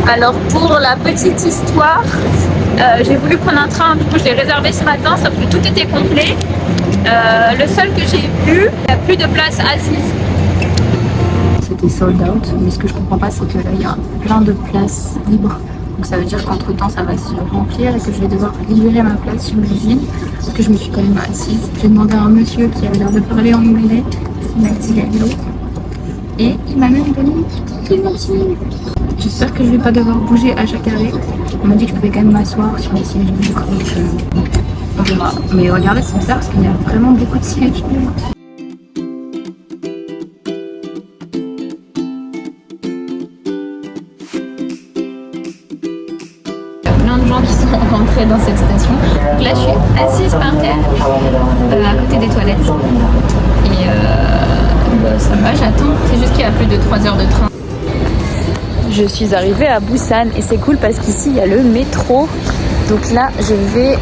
Alors pour la petite histoire, j'ai voulu prendre un train, du coup je l'ai réservé ce matin, sauf que tout était complet. Le seul que j'ai vu, il n'y a plus de place assise. C'était sold out, mais ce que je comprends pas c'est que là il y a plein de places libres. Donc ça veut dire qu'entre temps ça va se remplir et que je vais devoir libérer ma place, j'imagine. Parce que je me suis quand même assise. J'ai demandé à un monsieur qui avait l'air de parler en anglais, il m'a dit hello. Et il m'a même donné une petite clémentine. J'espère que je vais pas devoir bouger à chaque arrêt. On m'a dit que je pouvais quand même m'asseoir sur les sièges. Donc on verra. Mais regardez, c'est bizarre parce qu'il y a vraiment beaucoup de sièges. Plein de gens qui sont rentrés dans cette station. Donc là, je suis assise par terre à côté des toilettes. Et ça va, j'attends. C'est juste qu'il y a plus de 3 heures de train. Je suis arrivée à Busan et c'est cool parce qu'ici, il y a le métro. Donc là, je vais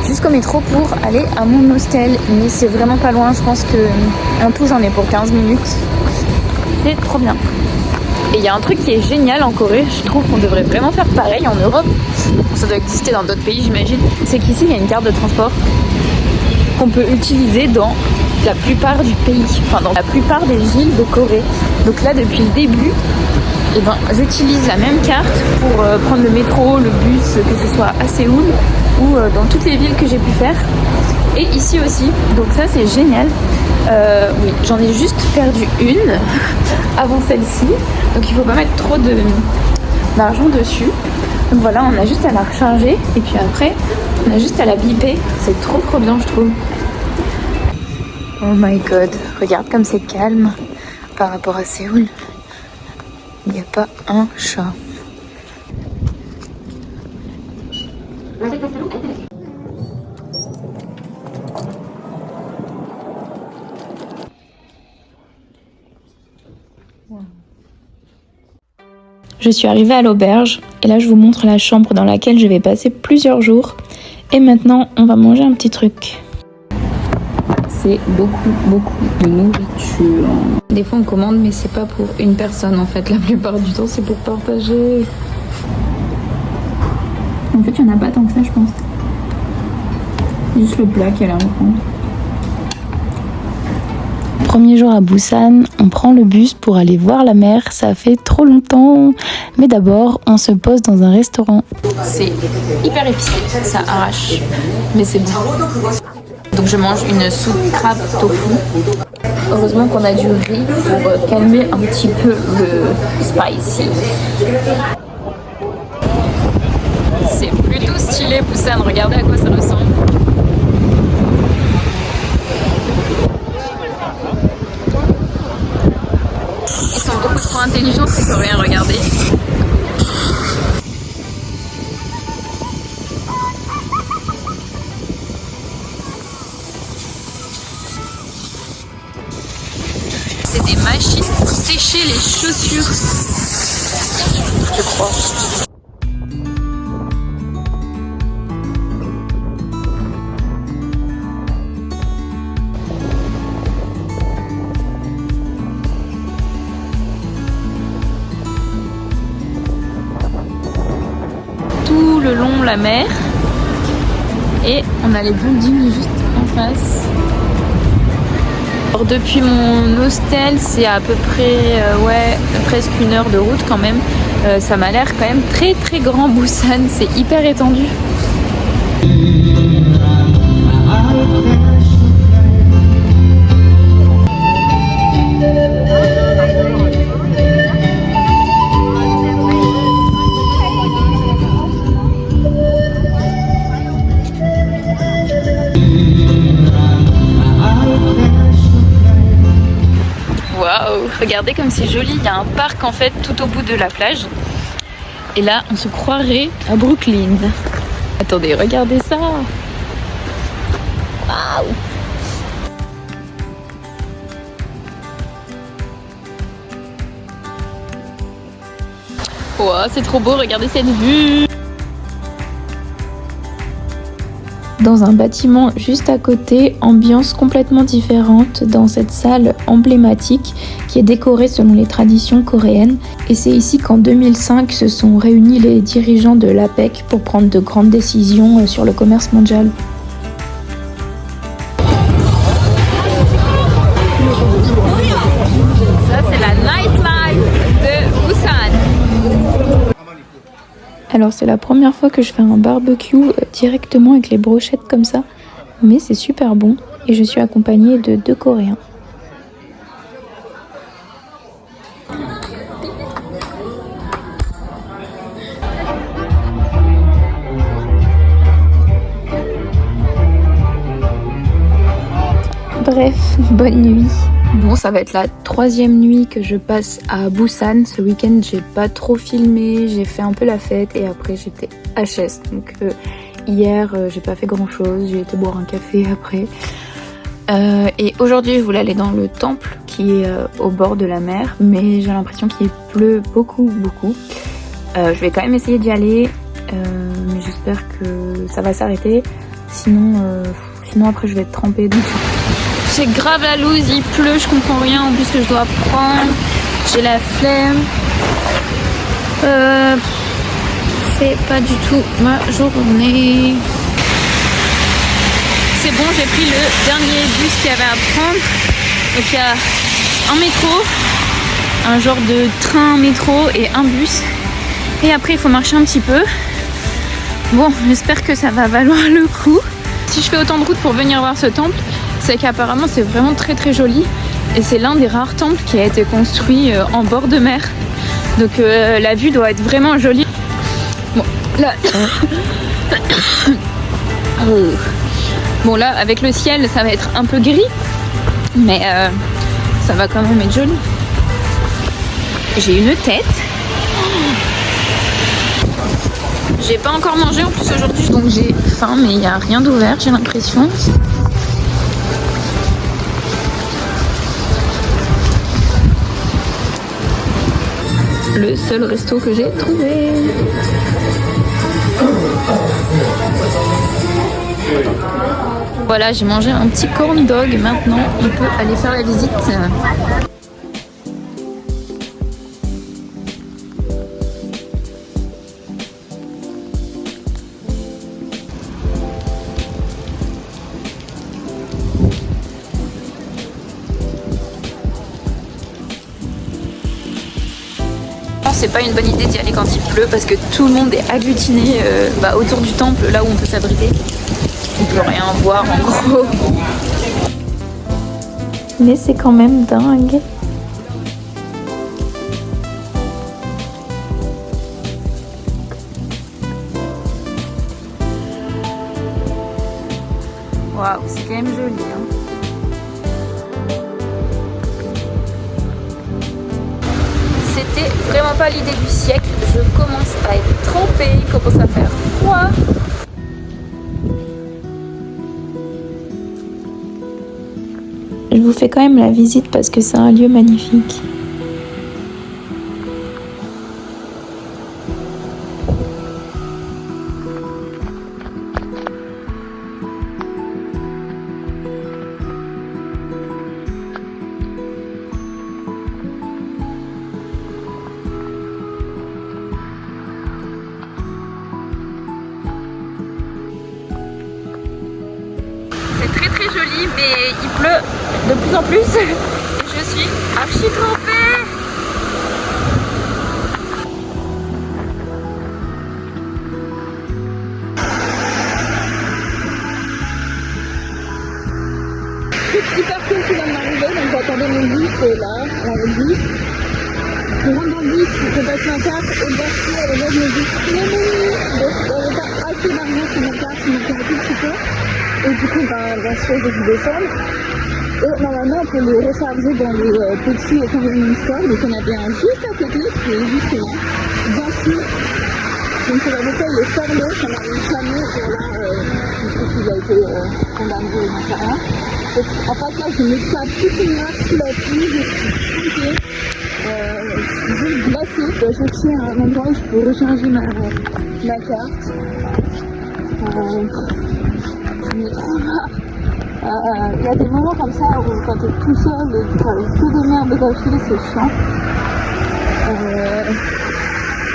jusqu'au métro pour aller à mon hostel. Mais c'est vraiment pas loin. Je pense que en tout, j'en ai pour 15 minutes. C'est trop bien. Et il y a un truc qui est génial en Corée, je trouve qu'on devrait vraiment faire pareil en Europe. Ça doit exister dans d'autres pays, j'imagine. C'est qu'ici, il y a une carte de transport qu'on peut utiliser dans la plupart du pays, enfin dans la plupart des villes de Corée. Donc là, depuis le début, eh ben, j'utilise la même carte pour prendre le métro, le bus, que ce soit à Séoul ou dans toutes les villes que j'ai pu faire. Et ici aussi, donc ça c'est génial. Oui, j'en ai juste perdu une avant celle-ci, donc il faut pas mettre trop d'argent dessus. Donc voilà, on a juste à la recharger et puis après on a juste à la biper. C'est trop bien, je trouve. Oh my god, regarde comme c'est calme par rapport à Séoul. Il n'y a pas un chat. Je suis arrivée à l'auberge et là je vous montre la chambre dans laquelle je vais passer plusieurs jours. Et maintenant on va manger un petit truc. C'est beaucoup de nourriture. Des fois on commande mais c'est pas pour une personne en fait. La plupart du temps c'est pour partager. En fait il n'y en a pas tant que ça je pense. Juste le plat qui a l'air grand. Premier jour à Busan, on prend le bus pour aller voir la mer, ça fait trop longtemps. Mais d'abord, on se pose dans un restaurant. C'est hyper épicé, ça arrache, mais c'est bon. Donc je mange une soupe crabe tofu. Heureusement qu'on a du riz pour calmer un petit peu le spicy. C'est plutôt stylé Busan, regardez à quoi ça ressemble. Trop intelligent ces Coréens, regardez. C'est des machines pour sécher les chaussures, je crois. Tout le long la mer et on a les buildings juste en face. Alors depuis mon hostel c'est à peu près presque 1 heure de route quand même. Ça m'a l'air quand même très grand Busan, c'est hyper étendu. Regardez comme c'est joli, il y a un parc en fait tout au bout de la plage. Et là, on se croirait à Brooklyn. Attendez, regardez ça. Waouh! Wow, c'est trop beau, regardez cette vue. Dans un bâtiment juste à côté, ambiance complètement différente dans cette salle emblématique qui est décoré selon les traditions coréennes. Et c'est ici qu'en 2005 se sont réunis les dirigeants de l'APEC pour prendre de grandes décisions sur le commerce mondial. Ça, c'est la nightlife de Busan. Alors c'est la première fois que je fais un barbecue directement avec les brochettes comme ça, mais c'est super bon et je suis accompagnée de 2 Coréens. Bref, bonne nuit. Bon, ça va être la 3e nuit que je passe à Busan. Ce week-end, j'ai pas trop filmé, j'ai fait un peu la fête et après j'étais HS. Donc hier, j'ai pas fait grand-chose, j'ai été boire un café après. Et aujourd'hui, je voulais aller dans le temple qui est au bord de la mer, mais j'ai l'impression qu'il pleut beaucoup. Je vais quand même essayer d'y aller, mais j'espère que ça va s'arrêter. Sinon après, je vais être trempée. Donc c'est grave la loose, il pleut, je comprends rien en plus que je dois prendre, j'ai la flemme. C'est pas du tout ma journée. C'est bon, j'ai pris le dernier bus qu'il y avait à prendre. Donc il y a un métro, un genre de train métro et un bus. Et après il faut marcher un petit peu. Bon, j'espère que ça va valoir le coup. Si je fais autant de route pour venir voir ce temple, c'est qu'apparemment c'est vraiment très joli et c'est l'un des rares temples qui a été construit en bord de mer. Donc la vue doit être vraiment jolie. Bon là, bon là avec le ciel ça va être un peu gris, mais ça va quand même être joli. J'ai une tête. J'ai pas encore mangé en plus aujourd'hui, donc j'ai faim, mais il n'y a rien d'ouvert, j'ai l'impression. Le seul resto que j'ai trouvé. Voilà, j'ai mangé un petit corn dog. Maintenant, on peut aller faire la visite. C'est pas une bonne idée d'y aller quand il pleut parce que tout le monde est agglutiné autour du temple, là où on peut s'abriter. On peut rien voir en gros. Mais c'est quand même dingue. Waouh, c'est quand même joli, hein. C'était vraiment pas l'idée du siècle. Je commence à être trempée, il commence à faire froid. Je vous fais quand même la visite parce que c'est un lieu magnifique. C'est très joli, mais il pleut de plus en plus et je suis archi trempée. C'est hyper cool qui vient de m'arriver, donc j'attendais mon bus là, le bus. Je rentre dans le bus, je passe ma carte et Bercy à la base me dit non, donc il n'y avait pas assez d'argent sur ma carte, il manquait un tout petit peu. Et du coup, bien sûr, j'ai dû descendre. Et normalement, on peut le recharger dans le petit convenience store. Donc, on avait un juste à côté, qui est juste là. Bien sûr. Donc, la bouteille est fermée, ça m'a réclamé. Et là, je pense qu'il a été condamné, j'en sais rien. Donc, en fait, là, je me tape toute une heure sous la pluie, je suis trempée. Je suis juste glacée. Je dois chercher un endroit où je peux recharger ma carte. Je me trouve Il y a des moments comme ça où quand t'es tout seul et que t'as que des merdes d'affilée, c'est chiant.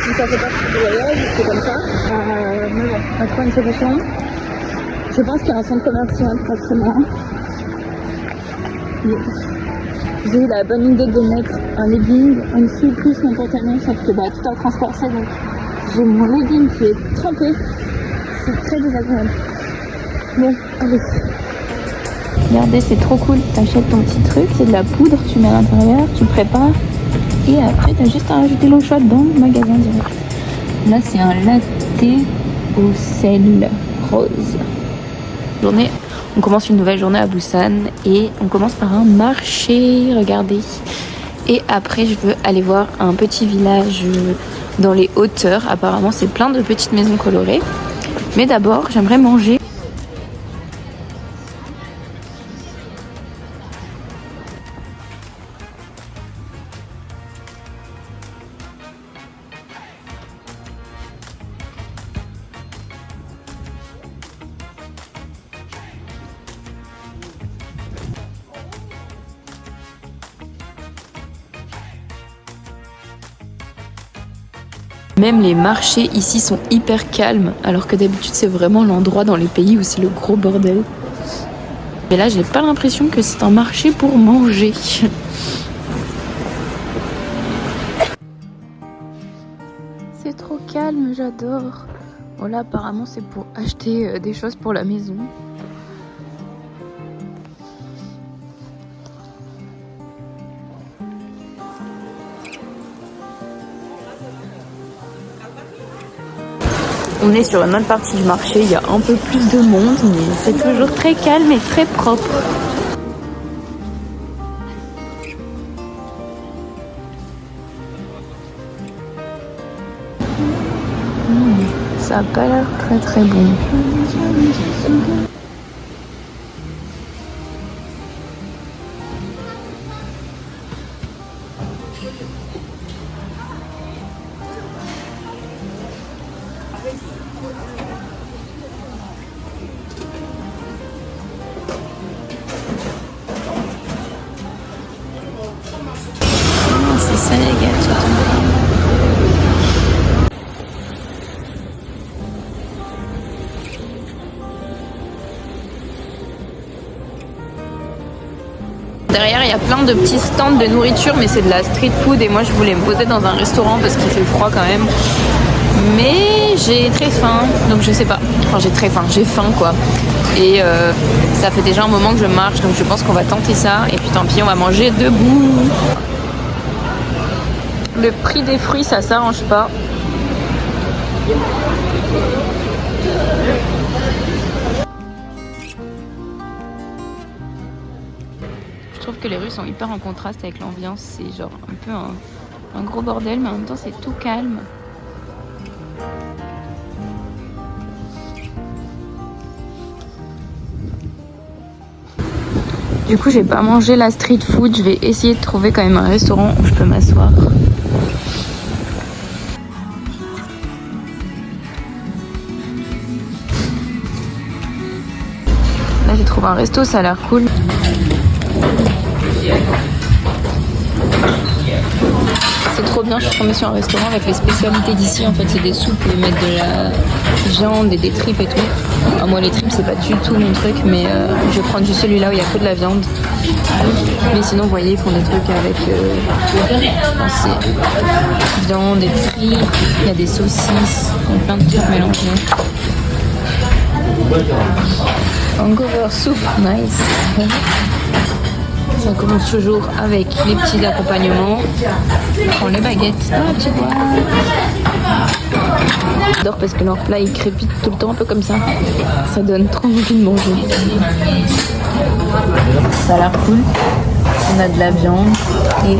Mais ça fait partie du voyage, c'est comme ça. Mais bon, on va trouver une solution. Je pense qu'il y a un centre commercial pas très loin. J'ai eu la bonne idée de mettre un legging en dessous plus mon pantalon, sauf que tout a transpercé, donc j'ai mon legging qui est trempé. C'est très désagréable. Bon, allez. Regardez, c'est trop cool. T'achètes ton petit truc, c'est de la poudre, tu mets à l'intérieur, tu prépares. Et après, t'as juste à rajouter l'eau chaude dans le magasin direct. Là, c'est un latte au sel rose. On commence une nouvelle journée à Busan et on commence par un marché, regardez. Et après, je veux aller voir un petit village dans les hauteurs. Apparemment, c'est plein de petites maisons colorées. Mais d'abord, j'aimerais manger. Même les marchés ici sont hyper calmes, alors que d'habitude c'est vraiment l'endroit dans les pays où c'est le gros bordel. Et là j'ai pas l'impression que c'est un marché pour manger. C'est trop calme, j'adore. Bon là apparemment c'est pour acheter des choses pour la maison. On est sur une autre partie du marché, il y a un peu plus de monde, mais c'est toujours très calme et très propre. Ça a pas l'air très très bon. C'est ça les gars, tu attends. Derrière, il y a plein de petits stands de nourriture, mais c'est de la street food et moi je voulais me poser dans un restaurant parce qu'il fait froid quand même. Mais j'ai très faim, donc je sais pas. Enfin, j'ai faim quoi. Et ça fait déjà un moment que je marche, donc je pense qu'on va tenter ça. Et puis tant pis, on va manger debout. Le prix des fruits, ça s'arrange pas. Je trouve que les rues sont hyper en contraste avec l'ambiance. C'est genre un peu un gros bordel, mais en même temps c'est tout calme. Du coup, j'ai pas mangé la street food. Je vais essayer de trouver quand même un restaurant où je peux m'asseoir. Là, j'ai trouvé un resto, ça a l'air cool. C'est trop bien, je suis tombée sur un restaurant avec les spécialités d'ici. En fait, c'est des soupes, ils mettent de la viande et des tripes et tout. Alors, moi, les tripes, c'est pas du tout mon truc, mais je vais prendre juste celui-là où il y a que de la viande. Mais sinon, vous voyez, ils font des trucs avec je pense c'est viande et tripes. Il y a des saucisses, donc plein de trucs mélangés. Hangover soup, nice. Ça commence toujours avec les petits accompagnements. On prend les baguettes. Ah, tu vois. J'adore parce que leur plat il crépite tout le temps un peu comme ça. Ça donne trop envie de manger. Ça a l'air cool. On a de la viande et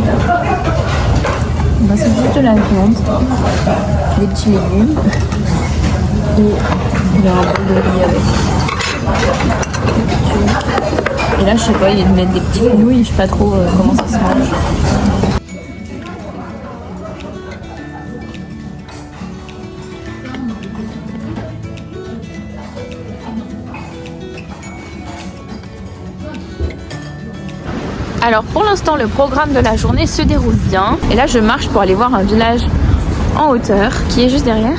c'est juste de la viande, des petits légumes et il y a un bol de riz avec. Et là, je sais pas, ils mettent des petits nouilles, je sais pas trop comment ça se mange. Alors pour l'instant le programme de la journée se déroule bien. Et là je marche pour aller voir un village en hauteur qui est juste derrière.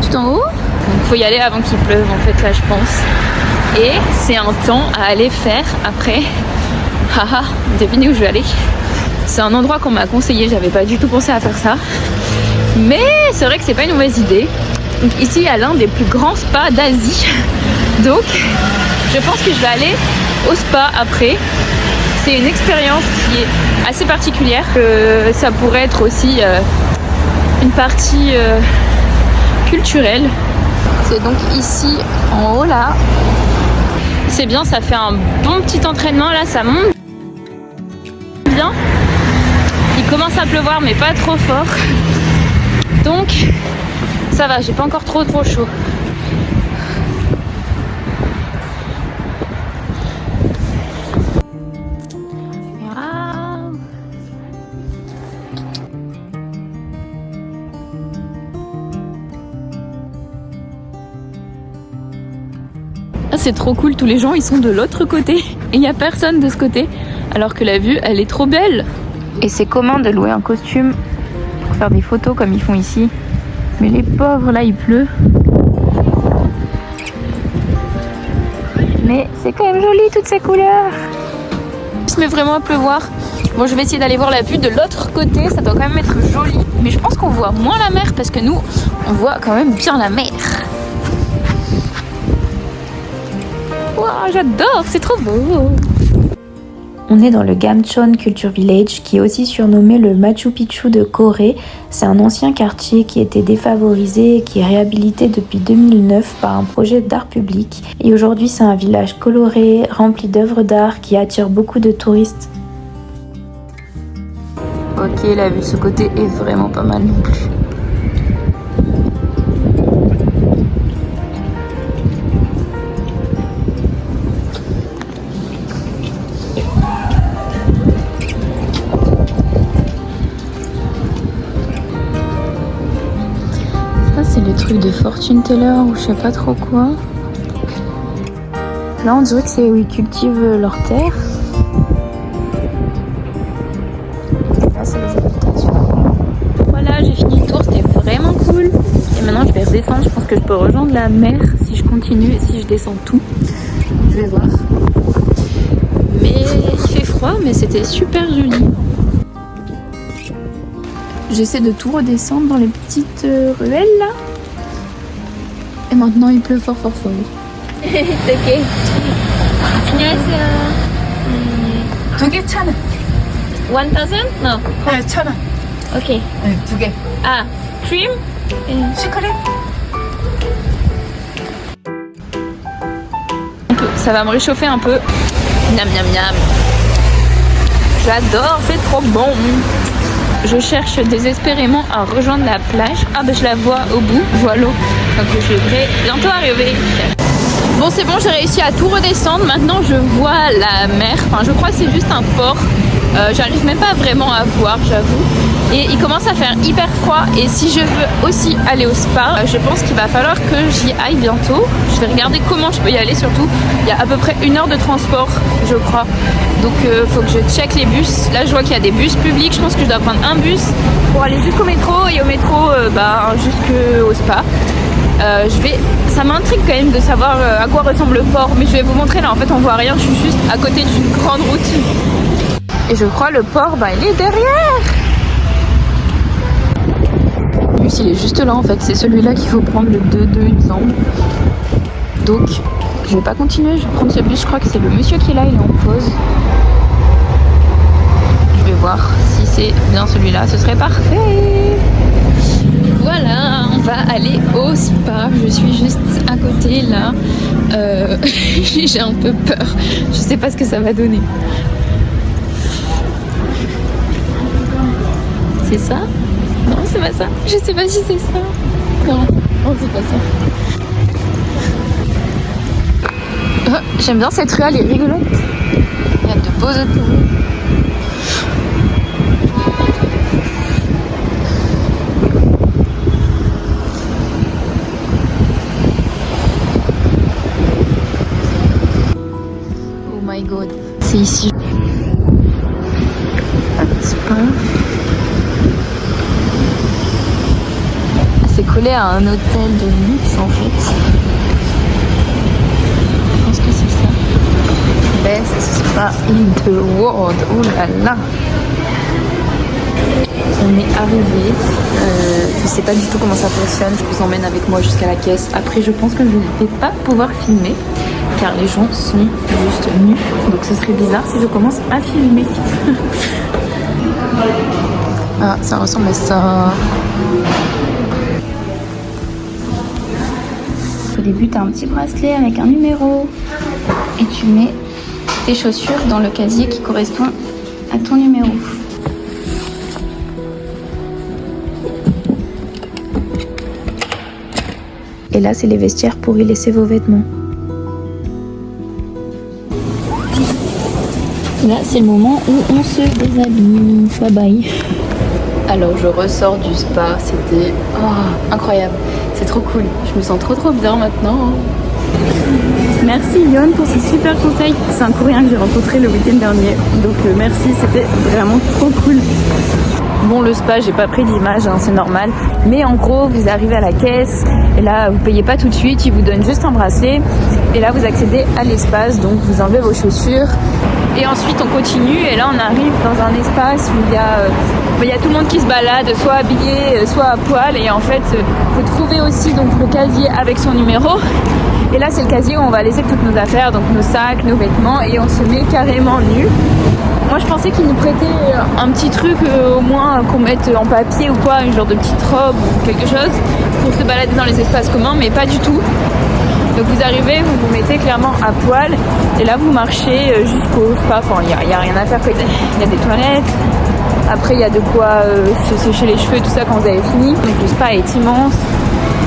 Tout en haut. Donc faut y aller avant qu'il pleuve en fait là je pense. Et c'est un temps à aller faire après. Haha, devinez où je vais aller. C'est un endroit qu'on m'a conseillé, j'avais pas du tout pensé à faire ça. Mais c'est vrai que c'est pas une mauvaise idée. Donc ici il y a l'un des plus grands spas d'Asie. Donc je pense que je vais aller au spa après. C'est une expérience qui est assez particulière. Ça pourrait être aussi une partie culturelle. C'est donc ici en haut là. C'est bien, ça fait un bon petit entraînement là, ça monte bien. Il commence à pleuvoir mais pas trop fort. Donc ça va, j'ai pas encore trop chaud. C'est trop cool, tous les gens ils sont de l'autre côté et il n'y a personne de ce côté alors que la vue elle est trop belle. Et c'est commun de louer un costume pour faire des photos comme ils font ici. Mais les pauvres là il pleut. Mais c'est quand même joli toutes ces couleurs. Il se met vraiment à pleuvoir. Bon je vais essayer d'aller voir la vue de l'autre côté, ça doit quand même être joli. Mais je pense qu'on voit moins la mer parce que nous on voit quand même bien la mer. Wow, j'adore, c'est trop beau. On est dans le Gamcheon Culture Village qui est aussi surnommé le Machu Picchu de Corée. C'est un ancien quartier qui était défavorisé et qui est réhabilité depuis 2009 par un projet d'art public. Et aujourd'hui c'est un village coloré, rempli d'œuvres d'art qui attire beaucoup de touristes. Ok, la vue de ce côté est vraiment pas mal non plus. C'est le truc de fortune teller ou je sais pas trop quoi. Là on dirait que c'est où ils cultivent leur terre. Là c'est les habitations. Voilà, j'ai fini le tour, c'était vraiment cool. Et maintenant je vais redescendre, je pense que je peux rejoindre la mer si je continue et si je descends tout. Je vais voir. Mais il fait froid mais c'était super joli. J'essaie de tout redescendre dans les petites ruelles là. Et maintenant il pleut fort. C'est ok. 안녕하세요. 2개 1,000원. 1000? No. 네, 1,000원. Ok. 네, 2개. Ah, cream? 슈크림? Ça va me réchauffer un peu. Miam miam miam. J'adore, c'est trop bon. Je cherche désespérément à rejoindre la plage. Ah ben je la vois au bout, je vois l'eau. Donc je vais bientôt arriver. Bon c'est bon, j'ai réussi à tout redescendre. Maintenant je vois la mer. Enfin je crois que c'est juste un port. J'arrive même pas vraiment à voir, j'avoue. Et il commence à faire hyper froid. Et si je veux aussi aller au spa, je pense qu'il va falloir que j'y aille bientôt. Je vais regarder comment je peux y aller surtout. Il y a à peu près 1 heure de transport, je crois. Donc faut que je check les bus. Là je vois qu'il y a des bus publics. Je pense que je dois prendre un bus pour aller jusqu'au métro. Et au métro, jusqu'au spa. Ça m'intrigue quand même de savoir à quoi ressemble le port. Mais je vais vous montrer là. En fait on voit rien. Je suis juste à côté d'une grande route. Et je crois le port, il est derrière. Le bus il est juste là en fait. C'est celui-là qu'il faut prendre, le 2-2 il me semble. Donc je vais pas continuer, je vais prendre ce bus. Je crois que c'est le monsieur qui est là, il est en pause. Je vais voir si c'est bien celui-là, ce serait parfait. Voilà, on va aller au spa. Je suis juste à côté là. J'ai un peu peur. Je sais pas ce que ça va donner. C'est ça? Non, c'est pas ça. Je sais pas si c'est ça. Non, c'est pas ça. Oh, j'aime bien cette rue, elle est rigolote. Il y a de beaux hôtels. Oh my god, c'est ici. collé à un hôtel de luxe en fait. Je pense que c'est ça. Best spa in the world. Oh là là. On est arrivé. Je sais pas du tout comment ça fonctionne. Je vous emmène avec moi jusqu'à la caisse. Après, je pense que je ne vais pas pouvoir filmer car les gens sont juste nus. Donc ce serait bizarre si je commence à filmer. Ah, ça ressemble à ça. Au début, tu as un petit bracelet avec un numéro et tu mets tes chaussures dans le casier qui correspond à ton numéro. Et là, c'est les vestiaires pour y laisser vos vêtements. Là, c'est le moment où on se déshabille. Bye bye. Alors, je ressors du spa. C'était incroyable. C'est trop cool. Je me sens trop bien maintenant. Merci Yon pour ces super conseils. C'est un Coréen que j'ai rencontré le week-end dernier. Donc merci, c'était vraiment trop cool. Bon, le spa, j'ai pas pris d'image, hein, c'est normal. Mais en gros, vous arrivez à la caisse et là, vous payez pas tout de suite, ils vous donnent juste un bracelet. Et là, vous accédez à l'espace, donc vous enlevez vos chaussures. Et ensuite, on continue et là, on arrive dans un espace où il y a tout le monde qui se balade, soit habillé, soit à poil. Et en fait, vous trouvez aussi donc le casier avec son numéro. Et là, c'est le casier où on va laisser toutes nos affaires, donc nos sacs, nos vêtements, et on se met carrément nu. Moi, je pensais qu'ils nous prêtaient un petit truc, au moins qu'on mette en papier ou quoi, une genre de petite robe ou quelque chose, pour se balader dans les espaces communs, mais pas du tout. Donc vous arrivez, vous vous mettez clairement à poil, et là vous marchez jusqu'au spa. Enfin, il n'y a rien à faire. Il y a des toilettes. Après, il y a de quoi se sécher les cheveux, tout ça quand vous avez fini. Donc le spa est immense.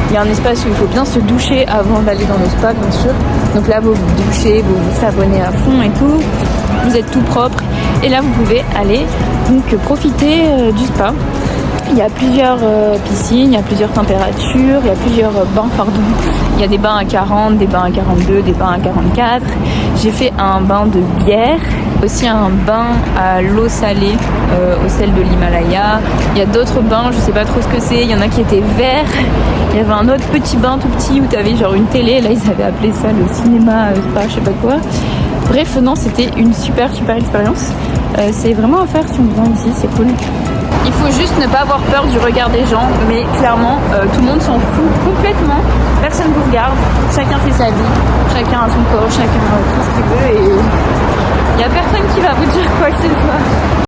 Il y a un espace où il faut bien se doucher avant d'aller dans le spa, bien sûr. Donc là, vous vous douchez, vous vous savonnez à fond et tout. Vous êtes tout propre. Et là, vous pouvez aller donc profiter du spa. Il y a plusieurs piscines, il y a plusieurs températures, il y a plusieurs bains, pardon. Il y a des bains à 40, des bains à 42, des bains à 44. J'ai fait un bain de bière, aussi un bain à l'eau salée, au sel de l'Himalaya. Il y a d'autres bains, je sais pas trop ce que c'est. Il y en a qui étaient verts. Il y avait un autre petit bain tout petit où tu avais genre une télé. Là, ils avaient appelé ça le cinéma spa, je sais pas quoi. Bref, non, c'était une super expérience. C'est vraiment à faire si on vient ici, c'est cool. Il faut juste ne pas avoir peur du regard des gens, mais clairement, tout le monde s'en fout complètement. Personne ne vous regarde, chacun fait sa vie, chacun a son corps, chacun a tout ce qu'il veut et il n'y a personne qui va vous dire quoi que ce soit.